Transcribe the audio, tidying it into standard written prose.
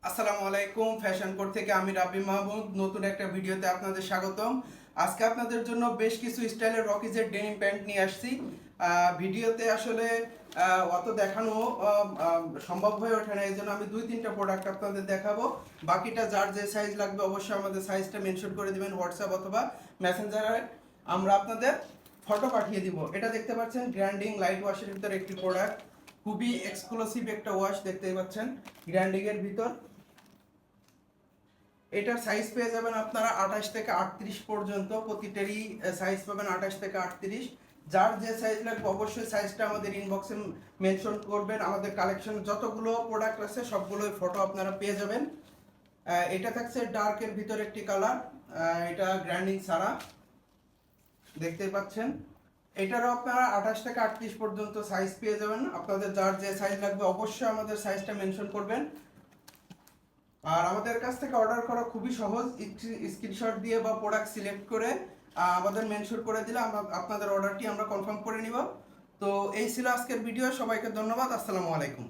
আসসালামু আলাইকুম। Fashion code থেকে আমি রাবি মাহমুদ নতুন একটা ভিডিওতে আপনাদের স্বাগতম। আজকে আপনাদের জন্য বেশ কিছু স্টাইলের রকিজের ডেনিম প্যান্ট নিয়ে আসছি। ভিডিওতে আসলে অত দেখানো সম্ভব হয়ে ওঠে না, এই জন্য আমি দুই তিনটা প্রোডাক্ট আপনাদের দেখাবো। বাকিটা যার যে সাইজ লাগবে অবশ্যই আমাদের সাইজটা মেনশন করে দিবেন হোয়াটসঅ্যাপ অথবা মেসেঞ্জারে, আমরা আপনাদের ফটো পাঠিয়ে দিব। এটা দেখতে পাচ্ছেন গ্র্যান্ডিং লাইট ওয়াশের ভিতর একটি প্রোডাক্ট, খুবই এক্সক্লুসিভ একটা ওয়াশ দেখতেই পাচ্ছেন গ্র্যান্ডিং এর ভিতর। এটার সাইজ পেয়ে যাবেন আপনারা 28 থেকে 38 পর্যন্ত, প্রতিটারই সাইজ পাবেন 28 থেকে 38। যার যে সাইজ লাগবে অবশ্যই সাইজটা আমাদের ইনবক্সে মেনশন করবেন। আমাদের কালেকশন যতগুলো প্রোডাক্ট আছে সবগুলোই ফটো আপনারা পেয়ে যাবেন। এটা থাকছে ডার্কের ভিতর একটি কালার, এটা গ্র্যান্ডিং সারা দেখতেই পাচ্ছেন। এটারও আপনারা 28 থেকে 38 পর্যন্ত সাইজ পেয়ে যাবেন। আপনাদের যার যে সাইজ লাগবে অবশ্যই আমাদের সাইজটা মেনশন করবেন। আর আমাদের কাছ থেকে অর্ডার করা খুবই সহজ, স্ক্রিনশট দিয়ে বা প্রোডাক্ট সিলেক্ট করে আমাদের মেনশন করে দিলে আপনাদের অর্ডারটি আমরা কনফার্ম করে নিব। তো এই ছিল আজকের ভিডিও। সবাইকে ধন্যবাদ। আসসালামু আলাইকুম।